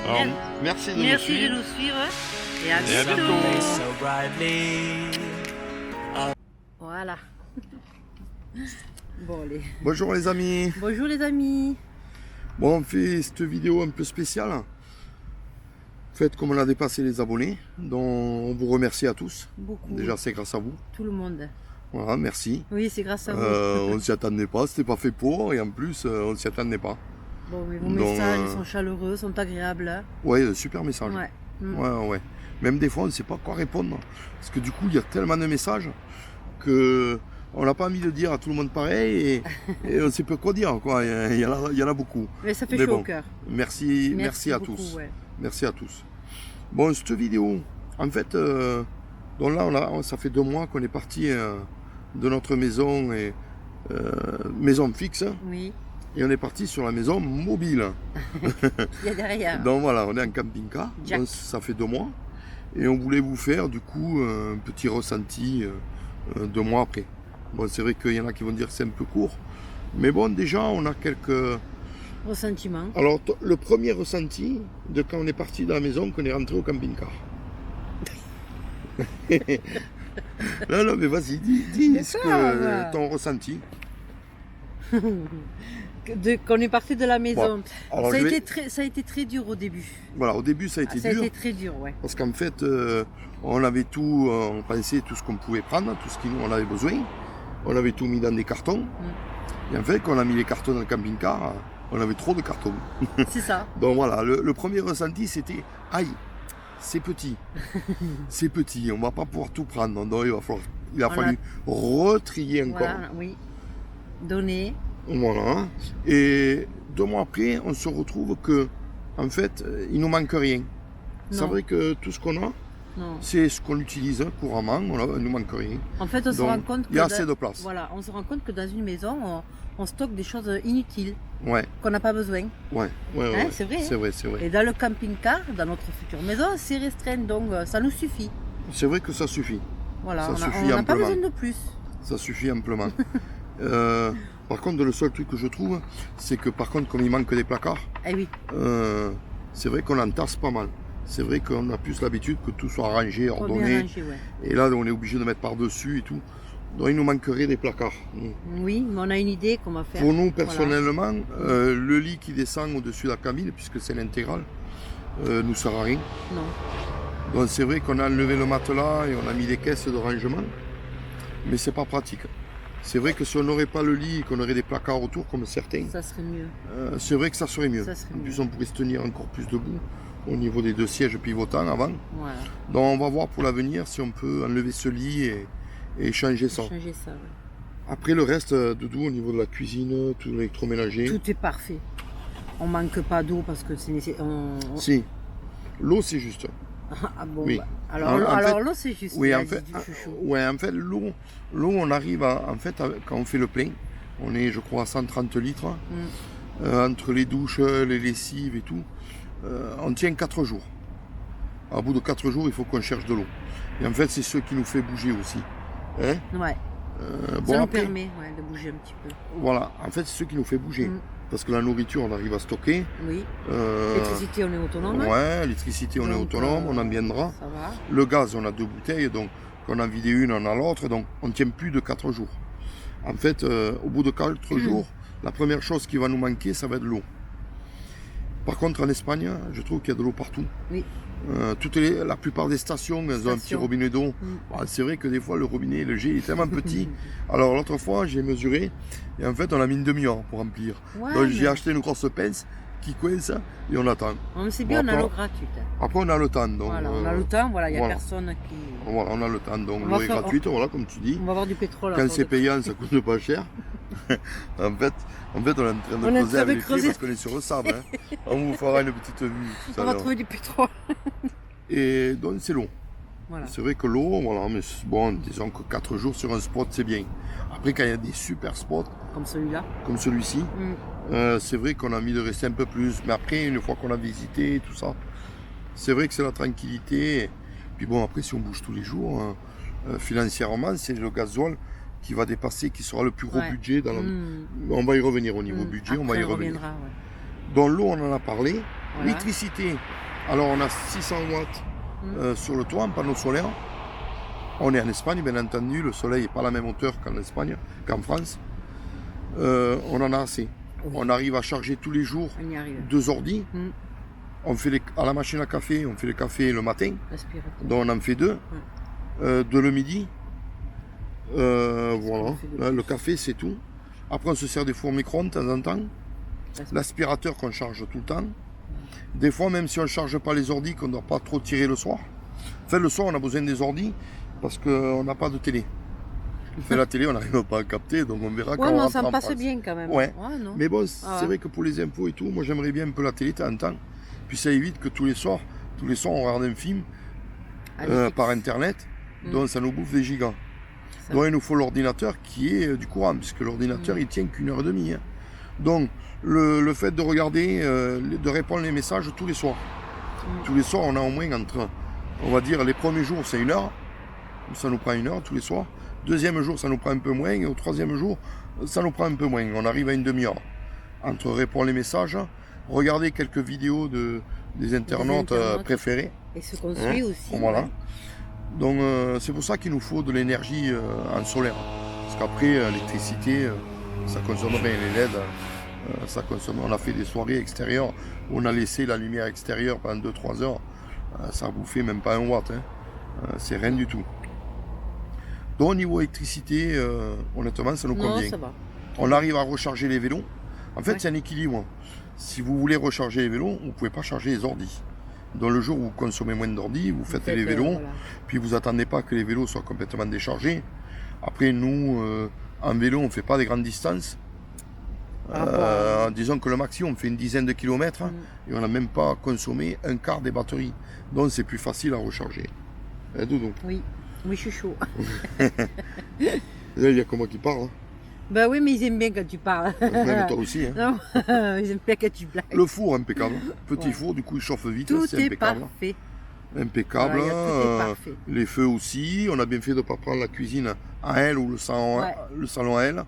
Alors, merci de nous Merci de suivre. nous suivre et à Et à bientôt. bientôt. so brightly. Voilà. Bon, allez. Bonjour les amis. Bonjour les amis. Bon, on fait cette vidéo un peu spéciale. En fait, comme on a dépassé les abonnés, donc on vous remercie à tous. Beaucoup. Déjà, c'est grâce à vous. Tout le monde. Voilà, merci. Oui, c'est grâce à vous. On ne s'y attendait pas, c'était pas fait pour, et en plus, on ne s'y attendait pas. Bon, mais vos donc, messages ils sont chaleureux, sont agréables. Ouais, super message. Ouais. Mm. Ouais. Même des fois, on ne sait pas quoi répondre. Parce que du coup, il y a tellement de messages que on n'a pas envie de dire à tout le monde pareil et on ne sait pas quoi dire. Quoi. Il y en a beaucoup. Mais ça fait Mais chaud bon, au cœur. Merci à beaucoup, tous. ouais. Merci à tous. Bon, cette vidéo, en fait, donc là, ça fait 2 mois qu'on est parti de notre maison, maison fixe, Oui. et on est parti sur la maison mobile. Il y a derrière. Donc voilà, on est en camping-car, Jack. donc ça fait 2 mois, et on voulait vous faire du coup un petit ressenti 2 mois après. Bon, c'est vrai qu'il y en a qui vont dire que c'est un peu court, mais bon, déjà, on a quelques... Ressentiment. Alors, le premier ressenti de quand on est parti de la maison, qu'on est rentré au camping-car. Non, mais vas-y, dis ce que ton ressenti. Qu'on est parti de la maison. Bon, alors ça, a je vais- été ça a été très dur au début. Voilà, au début, ça a été Ça a dur, été très dur, ouais. parce qu'en fait, on avait tout, on pensait tout ce qu'on pouvait prendre, tout ce qu'on avait besoin. On avait tout mis dans des cartons. Et en fait, quand on a mis les cartons dans le camping-car, on avait trop de cartons. C'est ça. Donc voilà, le premier ressenti, c'était « Aïe, c'est petit, c'est petit, on va pas pouvoir tout prendre. » Donc il a fallu retrier encore. Voilà, oui. Donner. Voilà. Et 2 mois après, on se retrouve que, en fait, il nous manque rien. C'est Non. vrai que tout ce qu'on a, Non. c'est ce qu'on utilise couramment, voilà, il nous manque rien. En fait, on se Donc, rend compte que il y a assez de place. Voilà, on se rend compte que dans une maison, on stocke des choses inutiles Ouais, qu'on n'a pas besoin. ouais. C'est vrai, hein. C'est vrai, c'est vrai. Et dans le camping-car, dans notre future maison, c'est restreint, donc ça nous suffit. C'est vrai que ça suffit. Voilà, Ça on suffit n'a pas amplement. besoin de plus. Ça suffit amplement. Par contre, le seul truc que je trouve, c'est que par contre, comme il manque des placards, Eh oui, c'est vrai qu'on entasse pas mal. C'est vrai qu'on a plus l'habitude que tout soit rangé, trop bien ordonné. rangé, ouais. Et là, on est obligé de mettre par-dessus et tout. Donc, il nous manquerait des placards. Oui, mais on a une idée qu'on va faire. Pour nous, personnellement, le lit qui descend au-dessus de la cabine, puisque c'est l'intégrale, nous sert à rien. Non, Donc, c'est vrai qu'on a enlevé le matelas et on a mis des caisses de rangement, mais c'est pas pratique. C'est vrai que si on n'aurait pas le lit et qu'on aurait des placards autour, comme certains, ça serait mieux. c'est vrai que ça serait mieux. Ça serait En plus, mieux. on pourrait se tenir encore plus debout au niveau des 2 sièges pivotants avant. Voilà, Donc, on va voir pour l'avenir si on peut enlever ce lit et changer ça. changer ça. Ouais. Après, le reste, Doudou, au niveau de la cuisine, tout l'électroménager. Tout est parfait. On manque pas d'eau parce que c'est nécessaire. Si, l'eau, c'est juste. Ah bon, Oui. bah, alors, En fait- l'eau c'est juste. Oui, il a en dit fait, du chouchou. en fait l'eau, on arrive en fait, quand on fait le plein, on est, je crois, à 130 litres. Entre les douches, les lessives et tout, on tient 4 jours. À bout de 4 jours, il faut qu'on cherche de l'eau. Et en fait, c'est ce qui nous fait bouger aussi. Hein. Ouais, Bon, ça nous après, permet de bouger un petit peu. voilà, en fait, c'est ce qui nous fait bouger. Mm. Parce que la nourriture, on arrive à stocker. Oui, Euh, l'électricité on est autonome. ouais, l'électricité, on est Donc, autonome, on en viendra. Ça va. Le gaz, on a 2 bouteilles, donc quand on en vide une, on a l'autre, donc on ne tient plus de 4 jours. En fait, au bout de 4 jours, la première chose qui va nous manquer, ça va être l'eau. Par contre, en Espagne, je trouve qu'il y a de l'eau partout. Oui. La plupart des stations, elles ont un petit Stations. robinet d'eau. Bon, c'est vrai que des fois, le robinet, le jet est tellement petit. Alors, l'autre fois, j'ai mesuré, et en fait, on a mis une demi-heure pour remplir. Ouais, Donc, j'ai mais- acheté une grosse pince qui coince, et on attend. On sait bien, Bon, on a l'eau après- gratuite. Après, on a le temps. Donc, Voilà, on a le temps, voilà, il n'y a voilà. personne qui. Voilà, on a le temps, donc On l'eau va est faire- gratuite, voilà, comme tu dis. On va avoir du pétrole. à Quand force c'est de- payant, ça coûte pas cher. en fait, on est en train de On est en creuser train de avec les pieds creuser. parce qu'on est sur le sable. Hein. On vous fera une petite vue tout On à va l'heure. trouver du pétrole. Et donc c'est long. Voilà. C'est vrai que l'eau, voilà, mais bon, disons que 4 jours sur un spot, c'est bien. Après, quand il y a des super spots Comme celui-là. comme celui-ci, Mm. c'est vrai qu'on a envie de rester un peu plus. Mais après, une fois qu'on a visité tout ça, c'est vrai que c'est la tranquillité. Puis bon, après, si on bouge tous les jours, financièrement, c'est le gasoil qui va dépasser, qui sera le plus gros Ouais. budget. Mm. On va y revenir au niveau Mm. budget, on va Après, y on revenir. reviendra, ouais. Dans l'eau, on en a parlé. Voilà. L'électricité, alors on a 600 watts sur le toit, en panneau solaire. On est en Espagne, bien entendu, le soleil n'est pas à la même hauteur qu'en Espagne, qu'en France. On en a assez. Oui. On arrive à charger tous les jours On y arrive. 2 ordi. Mm. On fait à la machine à café, on fait le café le matin, L'aspirateur. donc on en fait 2. 2 le midi. Voilà, on fait de là, le plus. café c'est tout. Après on se sert des fours micro-ondes de temps en temps. L'aspirateur qu'on charge tout le temps. Des fois même si on ne charge pas les ordis, qu'on ne doit pas trop tirer le soir. Enfin le soir on a besoin des ordis parce qu'on n'a pas de télé. Enfin, la télé on n'arrive pas à capter, donc on verra quand Ouais, on non, rentre ça me en passe France. bien quand même. Ouais. Non. Mais bon, Ah c'est ouais. vrai que pour les impôts et tout, moi j'aimerais bien un peu la télé de temps en temps. Puis ça évite que tous les soirs on regarde un film Allez, par internet, donc ça nous bouffe des gigas. ça. Donc il nous faut l'ordinateur qui est du courant, puisque l'ordinateur il tient qu'1 heure et demie. Hein. Donc le fait de regarder, de répondre les messages tous les soirs. Tous les soirs on a au moins entre, on va dire les premiers jours c'est 1 heure, ça nous prend 1 heure tous les soirs. Deuxième jour ça nous prend un peu moins, et au troisième jour ça nous prend un peu moins. On arrive à 1 demi-heure. Entre répondre les messages, regarder quelques vidéos des internautes préférés. Et ce qu'on suit aussi. Voilà. Ouais. Donc c'est pour ça qu'il nous faut de l'énergie en solaire. Parce qu'après l'électricité, ça consomme rien, les LED, ça consomme. On a fait des soirées extérieures où on a laissé la lumière extérieure pendant 2-3 heures. Ça a bouffé même pas 1 watt. Hein. C'est rien du tout. Donc au niveau électricité, honnêtement, ça nous Non, convient. ça va. On arrive à recharger les vélos. En fait, Ouais. c'est un équilibre. Si vous voulez recharger les vélos, vous ne pouvez pas charger les ordis. Dans le jour où vous consommez moins d'ordis, vous faites les vélos, Voilà. puis vous attendez pas que les vélos soient complètement déchargés. Après, nous, en vélo, on ne fait pas des grandes distances. Disons que le maximum, on fait une dizaine de kilomètres et on n'a même pas consommé 1/4 des batteries. Donc, c'est plus facile à recharger. Hein, Doudou? Oui, je suis chaud. Là, il y a que moi qui parle. Hein. Bah oui, mais ils aiment bien quand tu parles. Même toi aussi. Hein. Non, ils aiment bien quand tu blagues. Le four, impeccable. Petit Ouais. four, du coup, il chauffe vite. Tout C'est est impeccable. parfait. Impeccable. Voilà, tout est parfait. Les feux aussi. On a bien fait de ne pas prendre la cuisine à elle ou le salon, Ouais. le salon à elle,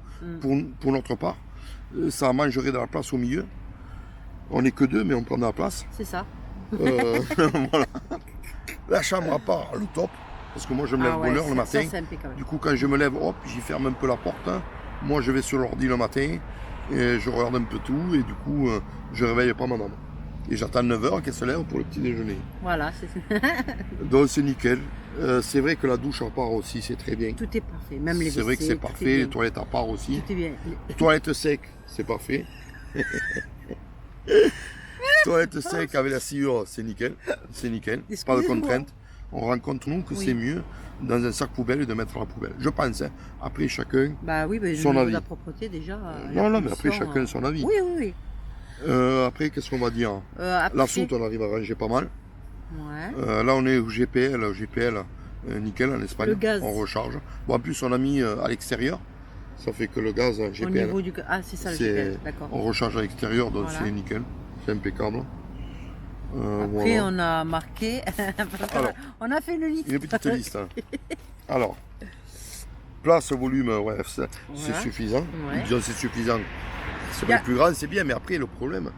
pour notre part. Ça mangerait de la place au milieu. On n'est que 2, mais on prend de la place. C'est ça. Voilà. La chambre à part, le top. Parce que moi, je me lève bonne heure le matin. Ça, c'est impeccable. Du coup, quand je me lève, hop, j'y ferme un peu la porte. Hein. Moi, je vais sur l'ordi le matin et je regarde un peu tout. Et du coup, je réveille pas madame. Et j'attends 9h qu'elle se lève pour le petit déjeuner. Voilà, c'est Donc, c'est nickel. C'est vrai que la douche à part aussi, c'est très bien. tout est parfait. Même les C'est vrai que WC, c'est tout est parfait. bien. Les toilettes à part aussi. Tout est bien. Toilette sec, c'est parfait. Toilette sec avec la sciure, c'est nickel. C'est nickel. Pas de Excusez-moi. contrainte. On rencontre nous que Oui. c'est mieux dans un sac poubelle et de mettre à la poubelle. Je pense. Hein. Après, chacun. Bah oui, Son avis. la propreté déjà. Non, la mais après, pollution, chacun son avis. Oui, oui. Après, qu'est-ce qu'on va dire? Après, La soute, on arrive à ranger pas mal. Ouais. Là, on est au GPL. Nickel en Espagne. Le gaz. On recharge. Bon, en plus, on a mis à l'extérieur. Ça fait que le gaz Au GPL, niveau du. Ah, c'est ça le c'est- GPS, d'accord. on recharge à l'extérieur, donc Voilà. c'est nickel. C'est impeccable. Après, Voilà. on a marqué. Alors. On a fait le lit. Une petite liste. Hein. Alors, place, volume, ouais, c'est Voilà. suffisant. Ouais. Disons c'est suffisant. Sur Y a- les plus grands, c'est bien, mais après, le problème.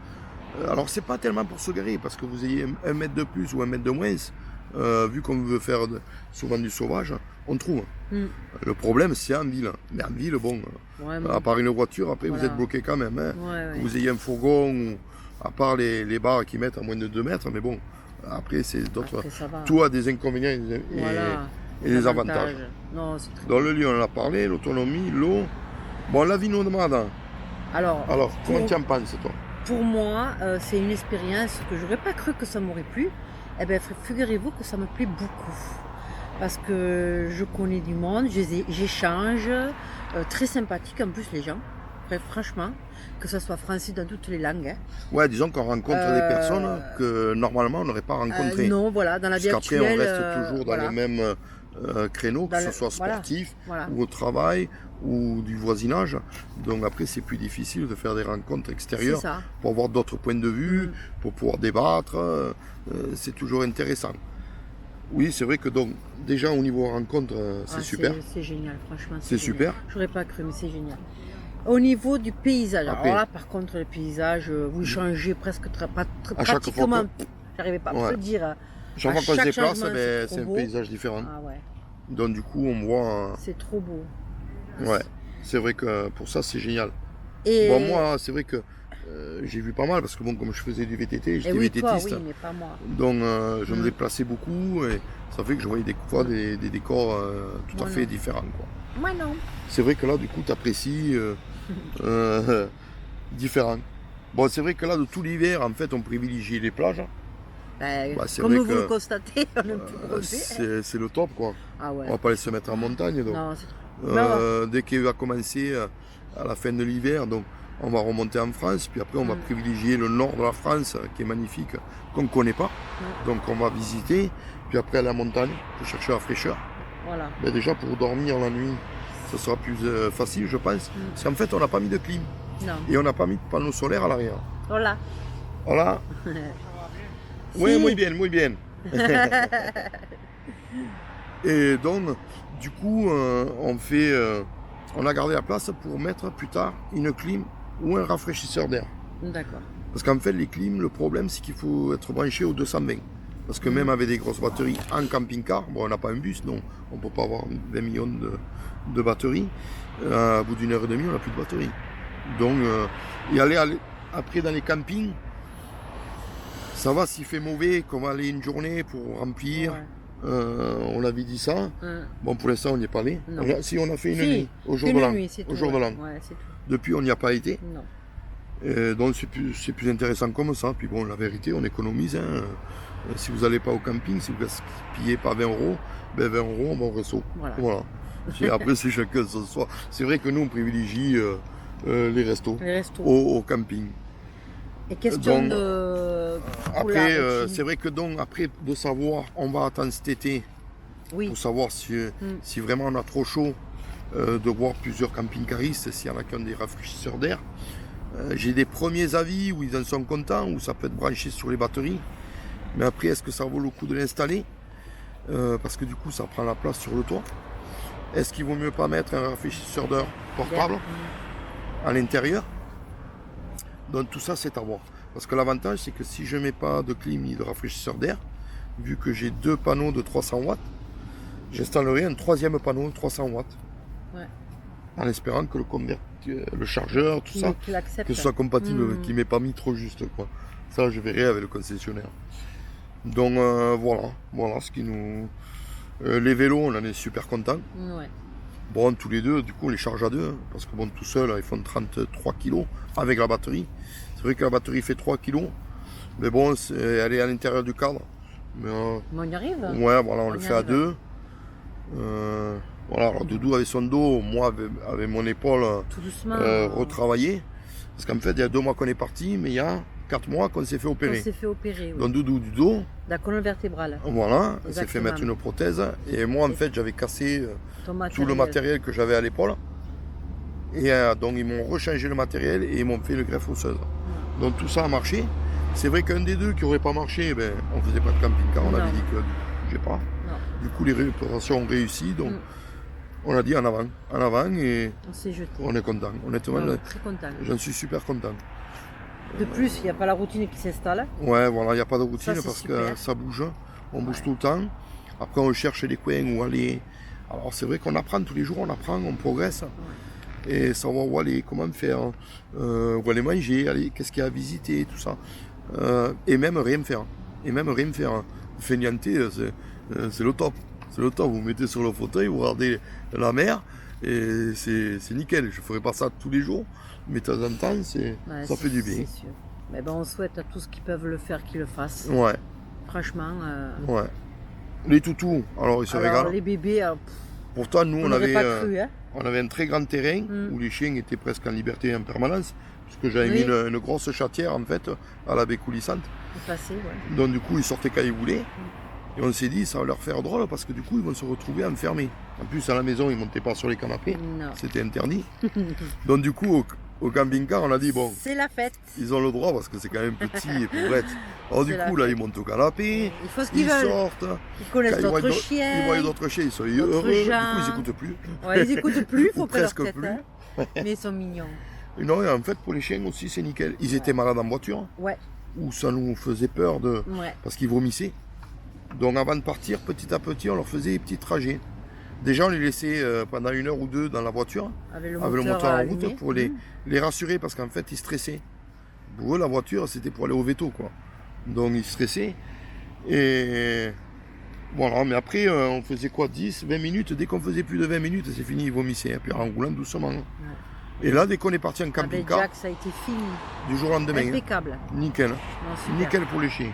Alors, c'est pas tellement pour se garer, parce que vous ayez 1 mètre de plus ou 1 mètre de moins, vu qu'on veut faire souvent du sauvage, on trouve. Mm. Le problème, c'est en ville. Mais en ville, bon, Ouais, à part une voiture, après, vous Voilà. êtes bloqué quand même. Hein. ouais. Que vous ayez un fourgon, ou, à part les bars qui mettent à moins de 2 mètres, mais bon, après, c'est d'autres. Après, ça va. Tout a des inconvénients et, Voilà. et des avantages. Non, c'est très Dans le lit, on en a parlé, l'autonomie, l'eau. Bon, la vie nomade. Alors, Alors, comment pour- tu en penses, toi? pour moi, c'est une expérience que j'aurais pas cru que ça m'aurait plu. Eh bien, figurez-vous que ça me plaît beaucoup. Parce que je connais du monde, j'échange, très sympathique en plus les gens. Franchement, que ce soit français dans toutes les langues. Hein. Ouais, disons qu'on rencontre des personnes que normalement on n'aurait pas rencontrées. Non, voilà, dans la vie Parce qu'après, on actuelle. reste toujours dans voilà, le même créneau, que Dans ce le- soit voilà, sportif voilà. ou au travail ou du voisinage. Donc après, c'est plus difficile de faire des rencontres C'est extérieures ça. pour avoir d'autres points de vue, Mm. pour pouvoir débattre. C'est toujours intéressant. Oui, c'est vrai que donc, déjà au niveau rencontre, c'est Ah, super. C'est génial, franchement. C'est génial. super. J'aurais pas cru, mais c'est génial. Au niveau du paysage, Après. alors là par contre le paysage, vous changez presque À chaque pratiquement, fois j'arrivais pas à Ouais. te le dire. Chaque À fois qu'on se chaque déplace, changement, ben, c'est c'est un trop beau. paysage différent. Ah ouais, Donc du coup, on voit... c'est trop beau. ouais, c'est vrai que pour ça, c'est génial. Et, Bon, moi, c'est vrai que j'ai vu pas mal, parce que bon, comme je faisais du VTT, et j'étais oui, toi, VTTiste. oui, mais pas moi. Donc je me Mm. déplaçais beaucoup, et ça fait que je voyais des fois des décors tout à Moi, fait non. différents, quoi. Moi non. C'est vrai que là, du coup, tu apprécies différent. Bon, c'est vrai que là, de tout l'hiver, en fait, on privilégie les plages. Ben, Bah, c'est comme vrai vous que, le constatez, on est plus brevet. c'est le top, quoi. Ah ouais. On va pas aller se mettre en montagne, donc. Non, c'est- Dès qu'il va commencer à la fin de l'hiver, donc on va remonter en France, puis après on va Mm. privilégier le nord de la France, qui est magnifique, qu'on ne connaît pas. Donc on va visiter, puis après à la montagne, pour chercher la fraîcheur. voilà. Mais déjà pour dormir la nuit, ça sera plus facile, je pense. Parce qu'en fait, on n'a pas mis de clim Non. et on n'a pas mis de panneaux solaires à l'arrière. Voilà. Voilà. Oui, Si. muy bien, muy bien. Et donc, du coup, on a gardé la place pour mettre plus tard une clim ou un rafraîchisseur d'air. D'accord. Parce qu'en fait, les clims, le problème, c'est qu'il faut être branché au 220. Parce que même avec des grosses batteries en camping-car, bon, on n'a pas un bus, donc on ne peut pas avoir 20 millions de batteries. À bout d'une heure et demie, on n'a plus de batterie. Donc, et aller après dans les campings, ça va s'il fait mauvais, qu'on va aller une journée pour remplir. Ouais. On avait dit ça. Bon, pour l'instant, on n'y est pas allé. Non. Si, on a fait une Si, nuit, au jour Une de l'an. nuit, c'est tout. Au jour de l'an. Ouais, c'est tout. Depuis, on n'y a pas été. Non. Donc, c'est plus intéressant comme ça. Puis bon, la vérité, on économise. Hein. Si vous n'allez pas au camping, si vous gaspillez pas 20 €, ben 20 €, on va au resto. Voilà. Et après, c'est chacun son soi. C'est vrai que nous, on privilégie les restos Les restos. au camping. Et question Donc, de. pour Après, la routine. c'est vrai que donc, après de savoir, on va attendre cet été Oui. pour savoir si vraiment on a trop chaud, de voir plusieurs camping-caristes, s'il y en a qui ont des rafraîchisseurs d'air. J'ai des premiers avis où ils en sont contents, où ça peut être branché sur les batteries. Mais après, est-ce que ça vaut le coup de l'installer parce que du coup, ça prend la place sur le toit. Est-ce qu'il vaut mieux pas mettre un rafraîchisseur d'air portable à l'intérieur? Donc tout ça, c'est à voir. Parce que l'avantage, c'est que si je ne mets pas de clim ni de rafraîchisseur d'air, vu que j'ai deux panneaux de 300 watts, j'installerai un troisième panneau de 300 watts. Ouais. En espérant que le chargeur, tout ça, Qu'il accepte. que ce soit compatible, qu'il ne m'ait pas mis trop juste, quoi. Ça, je verrai avec le concessionnaire. Donc voilà ce qui nous... les vélos, on en est super contents. Ouais. Bon, tous les deux, du coup, on les charge à deux, hein, parce que bon, tout seul, ils font 33 kg avec la batterie. C'est vrai que la batterie fait 3 kg, mais bon, elle est à l'intérieur du cadre. Mais, Mais on y arrive. ouais, voilà, on On le y fait à arrive. deux. Voilà, alors Doudou avec son dos, moi avec mon épaule Tout doucement. retravaillé. Parce qu'en fait, il y a 2 mois qu'on est parti, mais il y a 4 mois qu'on s'est fait On opérer. s'est fait opérer. Oui. Donc Doudou du dos, La colonne vertébrale. voilà, il s'est fait Exactement. mettre une prothèse. Et moi, en fait, j'avais cassé Ton tout le matériel que j'avais à l'épaule. Et donc, ils m'ont rechangé le matériel et ils m'ont fait le greffe osseuse. Donc, tout ça a marché. C'est vrai qu'un des deux qui n'aurait pas marché, ben, on faisait pas de camping-car, on Non. avait dit que je sais pas. Non. Du coup, les réparations ont réussi. Donc, on a dit en avant et On s'est jeté. on est content. Honnêtement, Ouais, très content. j'en suis super content. De plus, il n'y a pas la routine qui s'installe. Ouais, voilà, il n'y a pas de routine Ça, c'est parce que super. ça bouge. On bouge tout le temps. Après, on cherche les coins où aller. Alors, c'est vrai qu'on apprend tous les jours, on progresse. Et savoir où aller, comment faire, où aller manger, aller, qu'est-ce qu'il y a à visiter, tout ça. Et même rien faire. Feignanter, c'est le top. C'est le top. Vous mettez sur le fauteuil, vous regardez la mer et c'est nickel. Je ne ferai pas ça tous les jours, mais de temps en temps, Ouais, ça fait du bien. C'est sûr. Mais ben, on souhaite à tous qui peuvent le faire qu'ils le fassent. Ouais, Franchement. ouais. Les toutous, alors ils se Alors, régalent. les bébés, Pourtant, nous, on on n'aurait avait, pas cru. Hein. on avait un très grand terrain où les chiens étaient presque en liberté en permanence, puisque j'avais mis une grosse chatière en fait à la baie coulissante. Passé, ouais. Donc du coup, ils sortaient quand ils voulaient. Et on s'est dit, ça va leur faire drôle parce que du coup, ils vont se retrouver enfermés. En plus, à la maison, ils ne montaient pas sur les canapés. Non. C'était interdit. Donc du coup, au camping-car, on a dit bon, C'est la fête. ils ont le droit parce que c'est quand même petit et pauvrette. Alors du C'est la coup, là, fête. ils montent au canapé, Ils font ce qu'ils ils veulent. sortent. Ils connaissent Quand ils voient d'autres Ils chiens. voient d'autres chiens, ils sont d'autres heureux. Du coup, gens. ils n'écoutent plus. Ouais, ils écoutent plus, Ou faut pas leur presque tête. plus. Hein. Mais ils sont mignons. Et non, et en fait, pour les chiens aussi, c'est nickel. Ils étaient malades en voiture, Ouais, où ça nous faisait peur ouais. parce qu'ils vomissaient. Donc avant de partir, petit à petit, on leur faisait des petits trajets. Déjà, on les laissait pendant 1 heure ou 2 dans la voiture, Avec le avec le moteur en allumé. route, pour les rassurer, parce qu'en fait, ils stressaient. Pour eux, la voiture, c'était pour aller au veto, quoi. Donc, ils stressaient. Et voilà, mais après, on faisait quoi, 10, 20 minutes. Dès qu'on faisait plus de 20 minutes, c'est fini, ils vomissaient. Puis en roulant doucement. Et là, dès qu'on est parti en Avec camping-car, Jack, ça a été fini. du jour au lendemain, Impeccable. nickel. Non, super. Nickel pour les chiens.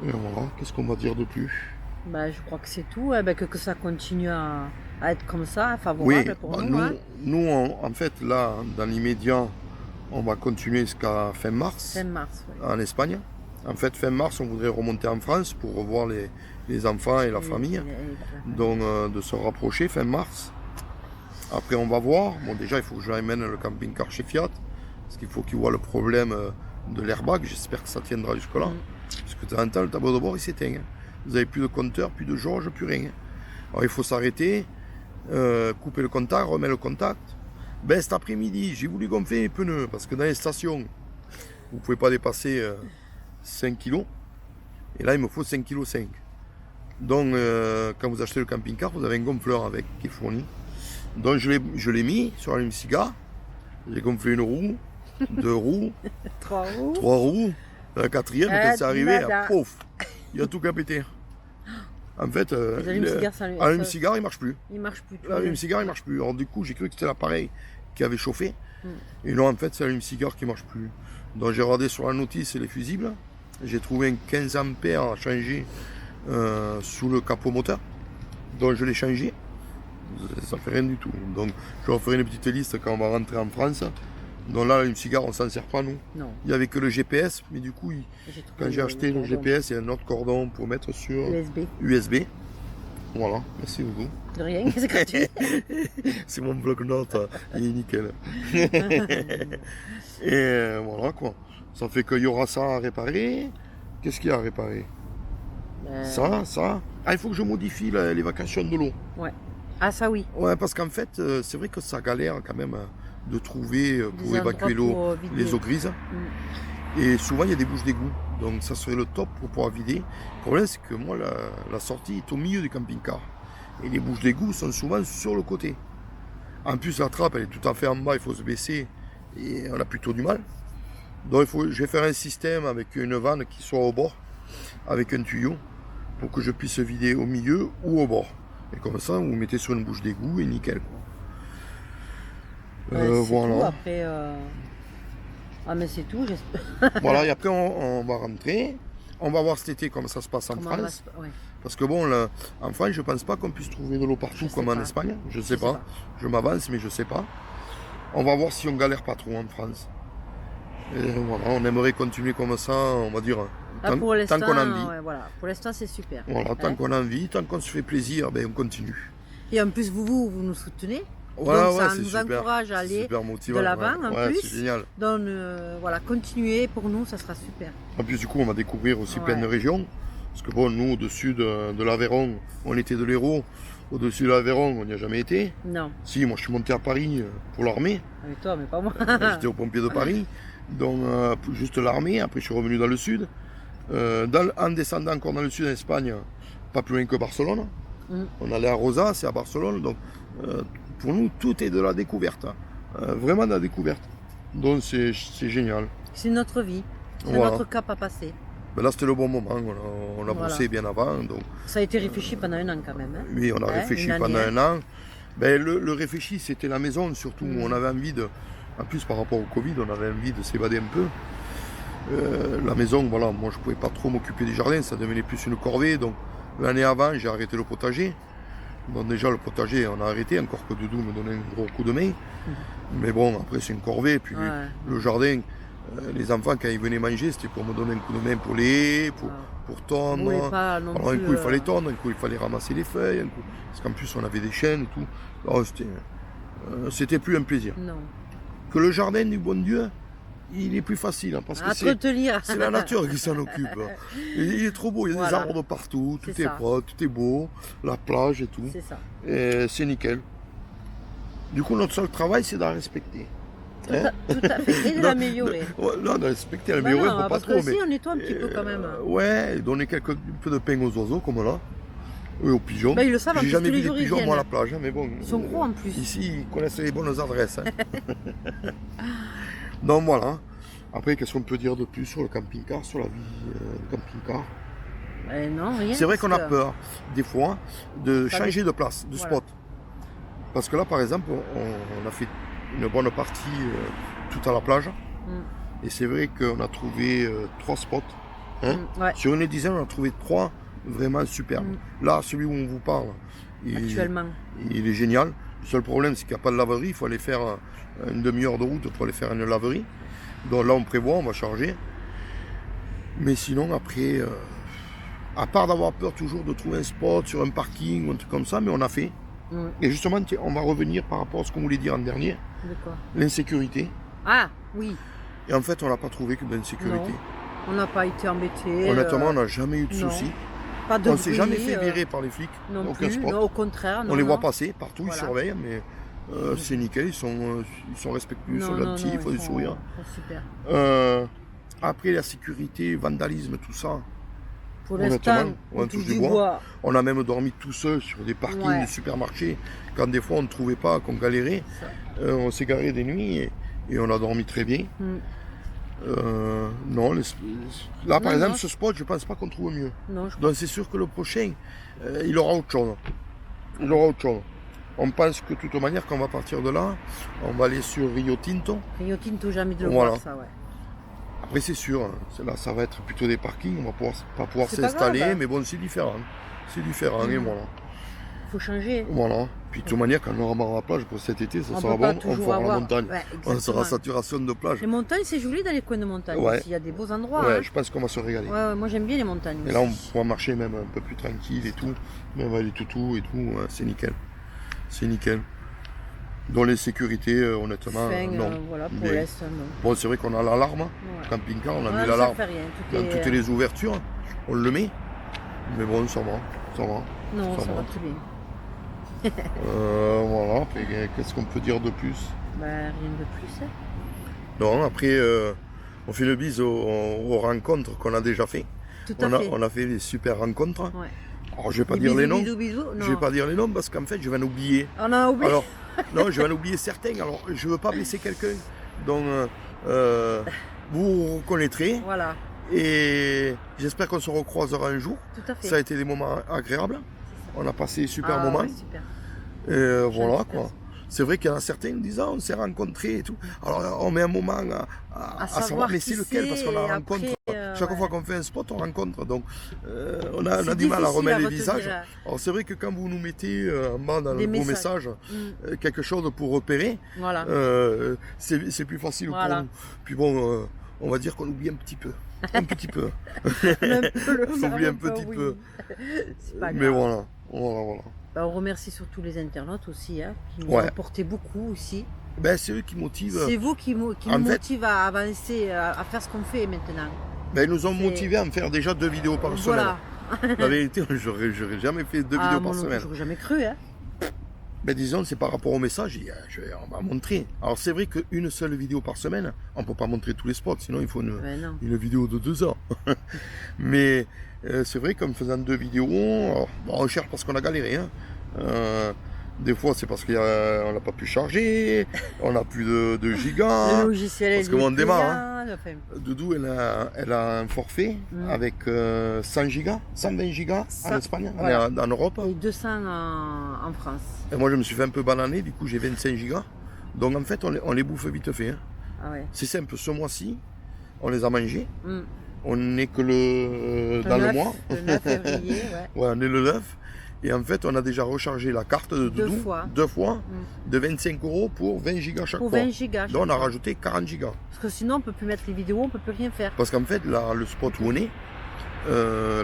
Et voilà, qu'est-ce qu'on va dire de plus? Bah, je crois que c'est tout. Eh ben, que ça continue à être comme ça, Oui, favorable pour bah, nous. Hein. nous, en fait, là, dans l'immédiat, on va continuer jusqu'à fin mars, 5 mars. Ouais. en Espagne. En fait, fin mars, on voudrait remonter en France pour revoir les enfants et la famille. Donc, de se rapprocher fin mars. Après, on va voir. Bon, déjà, il faut que je l'emmène le camping-car chez Fiat. Parce qu'il faut qu'ils voient le problème de l'airbag. J'espère que ça tiendra jusque-là. Parce que de temps en temps, le tableau de bord, il s'éteint. Vous n'avez plus de compteur, plus de jauge, plus rien. Alors, il faut s'arrêter, couper le contact, remettre le contact. Ben, cet après-midi, j'ai voulu gonfler les pneus. Parce que dans les stations, vous ne pouvez pas dépasser 5 kg. Et là, il me faut 5,5 kg. Donc, quand vous achetez le camping-car, vous avez un gonfleur avec qui est fourni. Donc, je l'ai mis sur l'allume-cigare. J'ai gonflé 1 roue, 2 roues, 3 roues. 3 roues. La 4e, quand c'est arrivé, nada. pouf, il a tout capété. En fait, Les allumes-cigares, ça lui- l'allume-cigare, il marche plus. Il marche plus. tout. L'allume-cigare, il marche plus. Alors, du coup, j'ai cru que c'était l'appareil qui avait chauffé. Et non, en fait, c'est l'allume-cigare qui marche plus. Donc, j'ai regardé sur la notice les fusibles. J'ai trouvé un 15 ampères à changer sous le capot moteur. Donc, je l'ai changé. Ça fait rien du tout. Donc, je leur ferai une petite liste quand on va rentrer en France. Donc là, l'allume-cigare, on s'en sert pas, nous. Non. Il n'y avait que le GPS, mais du coup, J'ai trouvé quand j'ai acheté le cordon GPS, il y a un autre cordon pour mettre sur USB. USB. Voilà, merci beaucoup. De rien, c'est gratuit. C'est mon bloc-notes, il est nickel. Et voilà quoi. Ça fait qu'il y aura ça à réparer. Qu'est-ce qu'il y a à réparer? Ça. Ah, il faut que je modifie l'évacuation de l'eau. Ouais. Ah, ça oui. Ouais, parce qu'en fait, c'est vrai que ça galère quand même de trouver pour Des évacuer endroits l'eau, pour vider. les eaux grises. Et souvent, il y a des bouches d'égout. Donc, ça serait le top pour pouvoir vider. Le problème, c'est que moi, la sortie est au milieu du camping-car. Et les bouches d'égout sont souvent sur le côté. En plus, la trappe, elle est tout à fait en bas, il faut se baisser. Et on a plutôt du mal. Donc, je vais faire un système avec une vanne qui soit au bord, avec un tuyau, pour que je puisse vider au milieu ou au bord. Et comme ça, vous mettez sur une bouche d'égout et nickel. C'est Voilà. tout. Après, ah, mais c'est tout. J'espère. Voilà, et après on va rentrer. On va voir cet été comment ça se passe en Comment France. on va se- ouais. Parce que bon, là, en France, je pense pas qu'on puisse trouver de l'eau partout Je sais comme en pas. Espagne. Je sais sais pas. pas. Je m'avance, mais je sais pas. On va voir si on galère pas trop en France. Et voilà, on aimerait continuer comme ça, on va dire, Ah, tant, pour tant l'instant, qu'on a envie. ouais, voilà. Pour l'instant, c'est super. Voilà, tant Hein. qu'on a envie, tant qu'on se fait plaisir, ben on continue. Et en plus, vous nous soutenez. Voilà, Donc, ça c'est nous super. encourage à aller Super motivant, de l'avant, en ouais, plus. c'est génial. Donc, voilà, continuer pour nous, ça sera super. En plus, du coup, on va découvrir aussi plein Ouais. de régions. Parce que bon, nous, au-dessus de l'Aveyron, on était de l'Hérault. Au-dessus de l'Aveyron, on n'y a jamais été. Non, Si, moi, je suis monté à Paris pour l'armée. avec toi, mais pas moi. J'étais au pompier de Paris. Donc, juste l'armée. Après, je suis revenu dans le sud. En descendant encore dans le sud, en Espagne, pas plus loin que Barcelone. On allait à Rosas, c'est à Barcelone. Donc, pour nous, tout est de la découverte. Vraiment de la découverte. Donc, c'est génial. C'est notre vie. C'est Voilà. notre cap à passer. Ben là, c'était le bon moment. On a Voilà. bossé bien avant. Donc, Ça a été réfléchi pendant 1 an quand même. Hein. oui, on a Ouais, réfléchi une année, pendant hein. 1 an. Ben, le réfléchi, c'était la maison surtout. On avait envie de. En plus, par rapport au Covid, on avait envie de s'évader un peu. La maison, voilà, moi je pouvais pas trop m'occuper du jardin, ça devenait plus une corvée. Donc l'année avant, j'ai arrêté le potager. Donc déjà le potager, on a arrêté, encore que Doudou me donnait un gros coup de main. Mais bon, après c'est une corvée. Puis Ouais. le jardin, les enfants, quand ils venaient manger, c'était pour me donner un coup de main pour les haies, pour tondre. Vous pouvez pas non Alors, un plus, coup il fallait tondre, un coup il fallait ramasser les feuilles, un coup... parce qu'en plus on avait des chênes et tout. Alors, c'était plus un plaisir. Non. que le jardin du bon Dieu, il est plus facile, hein, parce que c'est Entretenir. la nature qui s'en occupe. Et il est trop beau, il y a des Voilà. arbres partout, tout C'est est ça. propre, tout est beau, la plage et tout. C'est ça. Et c'est nickel. Du coup, notre seul travail, c'est d'en respecter. Tout à fait. Et de l'améliorer. Non, de respecter, Bah l'améliorer, non, faut pas parce trop. que si, on nettoie un petit peu quand même. Ouais, donner un peu de pain aux oiseaux, comme là. Et aux pigeons. Bah, ils le savent, en J'ai plus, jamais tous les vu des jours, ils pigeons, moi, à la viennent. plage, hein, mais bon. Ils sont gros en plus. Ici, ils connaissent les bonnes adresses. Hein. Donc voilà. Après, qu'est-ce qu'on peut dire de plus sur le camping-car, sur la vie camping-car? Non, rien. C'est vrai qu'on a parce que- peur, des fois, de Ça changer de place, de Voilà. spot. Parce que là, par exemple, on a fait une bonne partie tout à la plage. Mm. Et c'est vrai qu'on a trouvé 3 spots. Hein. Ouais. Sur une dizaine, on a trouvé 3 vraiment superbes. Là, celui où on vous parle, Actuellement. il est génial. Le seul problème, c'est qu'il n'y a pas de laverie. Il faut aller faire une demi-heure de route pour aller faire une laverie. Donc là, on prévoit, on va charger. Mais sinon, après, à part d'avoir peur toujours de trouver un spot sur un parking ou un truc comme ça, mais on a fait. Mm. Et justement, tiens, on va revenir par rapport à ce qu'on voulait dire en dernier, De quoi? l'insécurité. Ah, oui. Et en fait, on n'a pas trouvé que de l'insécurité. On n'a pas été embêtés. Honnêtement, on n'a jamais eu de non. soucis. Pas de On ne s'est bruit, jamais fait virer par les flics. Non Aucun plus, spot. non, au contraire. On non, les voit non. passer partout, Voilà. ils surveillent, mais c'est nickel, ils sont respectueux, ils Non, sont non, gentils, non, ils font du sourire. ils sont super. Après, la sécurité, vandalisme, tout ça, Pour honnêtement, l'instant, on touche du bois. On a même dormi tout seul sur des parkings Ouais. de supermarchés. Quand des fois on ne trouvait pas, qu'on galérait, Ça. on s'est garé des nuits et on a dormi très bien. Mm. Non, là par Non, exemple, non. ce spot, je pense pas qu'on trouve mieux. Non, je... Donc c'est sûr que le prochain, il aura autre chose. Il aura autre chose. On pense que de toute manière, quand on va partir de là, on va aller sur Rio Tinto. Rio Tinto, jamais de le Voilà. voir, ça, ouais. Après, c'est sûr, hein, là, ça va être plutôt des parkings, on va pas pouvoir C'est pas s'installer, grave, hein. mais bon, c'est différent. C'est différent, et voilà. Faut changer. Voilà. Puis de toute manière, quand on aura marre à la plage pour cet été, ça On sera peut pas bon, on toujours fera la avoir. montagne. Ouais, On sera exactement. saturation de plage. Les montagnes, c'est joli dans les coins de montagne. Ouais. Aussi. Il y a des beaux endroits. Ouais, hein. je pense qu'on va se régaler. Ouais, ouais, moi j'aime bien les montagnes. Et là, on aussi. pourra marcher même un peu plus tranquille et tout. Même avec les toutous et tout, ouais, c'est nickel. C'est nickel. Dans les sécurités, honnêtement, Enfin, non. voilà, pour Mais l'Est, non. bon, c'est vrai qu'on a l'alarme. Ouais. Camping-car, on a Ouais, mis ça l'alarme fait rien. Tout dans est... toutes les ouvertures. On le met. Mais bon, ça va. Ça va. Non, ça ça va. va très bien. Voilà. Après, qu'est-ce qu'on peut dire de plus? Bah, rien de plus. Hein. Non, après, on fait le bise aux rencontres qu'on a déjà fait. Tout à fait. On a fait des super rencontres. Ouais. Alors, je vais pas Des dire les bisous, noms. bisous, bisous. Je Non. vais pas dire les noms parce qu'en fait, je vais en oublier. On a oublié. Alors, non, je vais en oublier certains. Alors, je veux pas blesser quelqu'un. Donc, vous reconnaîtrez. Voilà, Et j'espère qu'on se recroisera un jour. tout à fait. Ça a été des moments agréables. On a passé des super Ah, moments. ouais, super. Et voilà Gentil, quoi. C'est vrai qu'il y en a certains qui me disent on s'est rencontrés et tout. Alors on met un moment à savoir mais qui c'est lequel parce qu'on c'est, a et rencontre. après, Chaque ouais. fois qu'on fait un spot, on rencontre. Donc on a C'est du mal à difficile remettre les retenir, visages. hein. Alors c'est vrai que quand vous nous mettez en bas dans Des vos messages Mm. quelque chose pour repérer, Voilà. c'est plus facile Voilà. pour nous. Puis bon, on va dire qu'on oublie un petit peu. Un petit peu. Un peu le On oublie un petit oui. peu. C'est pas Mais grave. voilà. Voilà. Bah, on remercie surtout les internautes aussi, hein, qui nous Ouais. ont apporté beaucoup aussi. Ben, c'est eux qui motivent. C'est vous qui nous en fait- motivez à avancer, à faire ce qu'on fait maintenant. Ben, ils nous ont C'est- motivés à me faire déjà 2 vidéos par Voilà. semaine. La vérité, j'aurais jamais fait 2 vidéos par moi, semaine. j'aurais jamais cru. Hein. Ben, disons, c'est par rapport au message, on va montrer. Alors c'est vrai qu'une seule vidéo par semaine, on ne peut pas montrer tous les spots, sinon il faut Ben non. une vidéo de 2 heures. Mais c'est vrai qu'en faisant 2 vidéos, alors, bon, on cherche parce qu'on a galéré. Hein. Des fois, c'est parce qu'on n'a pas pu charger, on n'a plus de gigas. Le logiciel parce est que on démarre, payant, enfin, Doudou, elle a un forfait avec 100 gigas, 120 gigas en Ça, Espagne, voilà. en Europe. et 200 en France. Et moi, je me suis fait un peu bananer, du coup, j'ai 25 gigas. Donc, en fait, on les bouffe vite fait. Hein. Ah ouais. C'est simple, ce mois-ci, on les a mangés. Mm. On n'est que dans le 9, mois. Le 9 février, ouais. Ouais, on est le 9. Et en fait, on a déjà rechargé la carte de Deux Doudou fois. 2 fois Mm. de 25 € pour 20 gigas chaque Pour fois. 20 gigas. Donc, on a chaque fois. rajouté 40 gigas. Parce que sinon, on peut plus mettre les vidéos, on peut plus rien faire. Parce qu'en fait, là, le spot où on est,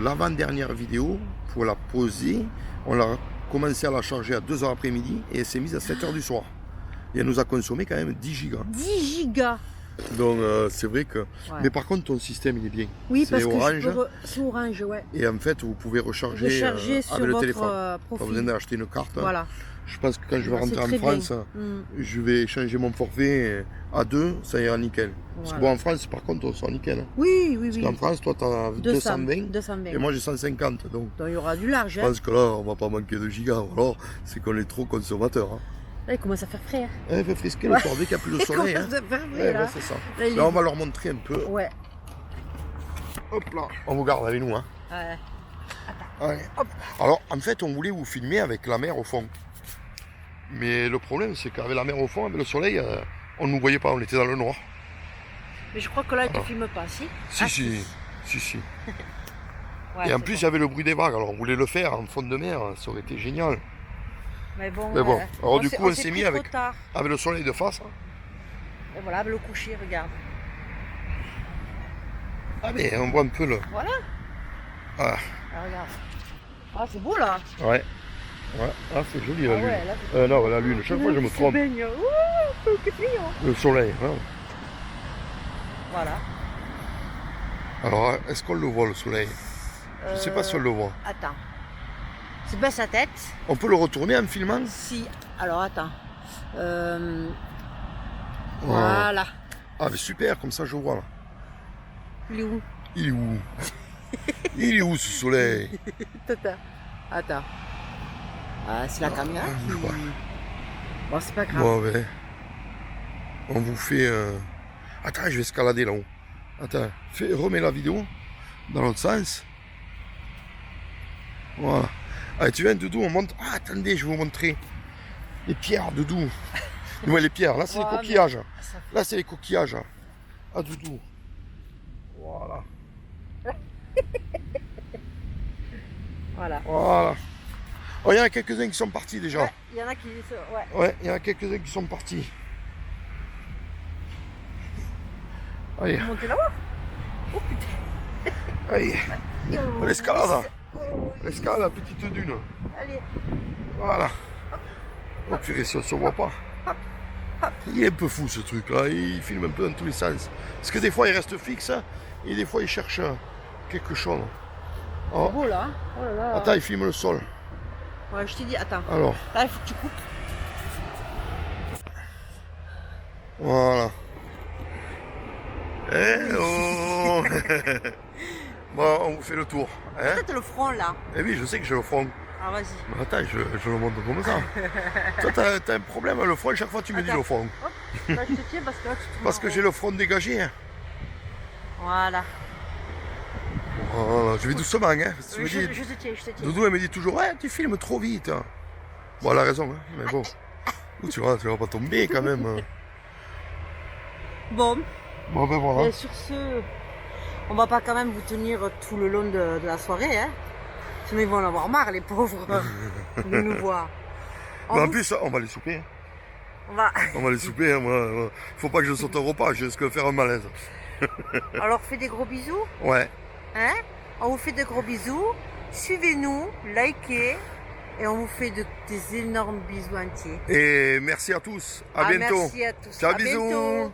l'avant-dernière vidéo, pour la poser, on a commencé à la charger à 2h après-midi et elle s'est mise à 7h du soir. Et elle nous a consommé quand même 10 gigas. 10 gigas. Donc c'est vrai que... Ouais. Mais par contre, ton système, il est bien. Oui, C'est parce que Orange. c'est Orange, ouais. Et en fait, vous pouvez recharger, Recharger sur avec le votre téléphone. Pas profil. besoin d'acheter une carte. Voilà. Je pense que quand je vais Bah, rentrer c'est en très France, bien. je vais changer mon forfait à 2, ça ira nickel. Parce que Voilà. bon, en France, par contre, on sera nickel. Hein. Oui, oui, Parce oui. qu'en France, toi, tu as 220 220. et moi, j'ai 150. Donc, Donc il y aura du large. je Hein. pense que là, on va pas manquer de gigas. Ou alors, c'est qu'on est trop consommateur. Hein. Là, il commence à faire frais. Hein. Il fait frisquer le soir dès qu'il n'y a plus de Il soleil. commence Hein. à faire frais, Ouais, là. ouais, c'est ça. Là, il Là, est- on va leur montrer un peu. Ouais. Hop là, on vous garde avec nous. Hein. Ouais. Allez, hop. Alors, en fait, on voulait vous filmer avec la mer au fond. Mais le problème, c'est qu'avec la mer au fond, avec le soleil, on ne nous voyait pas, on était dans le noir. Mais je crois que là, il ne te Alors. filme pas, si? Si, Ah, si. Ouais, Et en c'est plus, il bon. y avait le bruit des vagues. Alors, on voulait le faire en fond de mer, ça aurait été génial. Mais bon, Mais bon, alors du coup, on s'est pris mis trop avec- tard. Avec le soleil de face. Hein. Et voilà, le coucher, regarde. Ah, mais on voit un peu le. Voilà. Ah, Ah, regarde. Ah, c'est beau, là. ouais. Ouais. Ah, c'est joli la Ah lune. ouais, là, Non, la lune, chaque fois je me se trompe. baigne. Ouh, que brillant. Le soleil. Hein. Voilà. Alors, est-ce qu'on le voit le soleil? Je sais pas si on le voit. Attends. C'est baisse sa tête. On peut le retourner en filmant? Si. Alors, attends. Oh. Voilà. Ah, mais super, comme ça je vois là. Il est où? Il est où? Il est où ce soleil? Attends. Ah, c'est la caméra qui... je vois. Bon, c'est pas grave. Bon, ben, on vous fait. Attends, je vais escalader là-haut. Attends, remets la vidéo dans l'autre sens. Voilà. Allez, tu viens, Doudou, on monte. Ah, attendez, je vais vous montrer les pierres, Doudou. Ouais, les pierres, là, c'est les Ouais, mais coquillages. ça fait- Là, c'est les coquillages. Ah, Doudou. Voilà. Voilà. Voilà. Oh, il y en a quelques-uns qui sont partis déjà. Ouais, il y en a qui... Ouais. Ouais, il y en a quelques-uns qui sont partis. Allez, Montez là-haut. Oh putain. allez. L'escalade. L'escalade, la petite dune. Allez. Voilà. Oh purée, si on se voit pas. Il est un peu fou ce truc là, il filme un peu dans tous les sens. Parce que des fois il reste fixe et des fois il cherche quelque chose. Oh. C'est beau là. Oh là là. Attends, il filme le sol. Ouais, je t'ai dit, attends. Alors, Là, il faut que tu coupes. voilà. Hello. Bon, on vous fait le tour. Hein? Peut-être le front là. Eh oui, je sais que j'ai le front. Ah, vas-y. Mais attends, je le montre comme ça. Toi, t'as un problème le front, chaque fois tu me dis Attends. le front. Hop. Là, je te tiens parce que là, tu te Parce que j'ai le front dégagé. Hein. Voilà. Voilà, je vais doucement, hein. Parce que tu me Je dis- te tiens, je te tiens. Doudou, elle me dit toujours, ouais, tu filmes trop vite. Bon, elle a raison, hein, mais bon. Ouh, tu vas pas tomber quand même. Bon, Bon, ben voilà. et sur ce, on va pas quand même vous tenir tout le long de la soirée, hein. Sinon, ils vont en avoir marre, les pauvres, de nous voir. Mais en vous- plus, on va les souper. Hein. on va... On va les souper. Hein, moi. Faut pas que je saute un repas, je risque de faire un malaise. On leur fait des gros bisous, Ouais. hein. On vous fait de gros bisous. Suivez-nous, likez, et on vous fait des énormes bisous entiers. Et merci à tous. À Ah, bientôt. merci à tous. Ciao, À bisous. bientôt.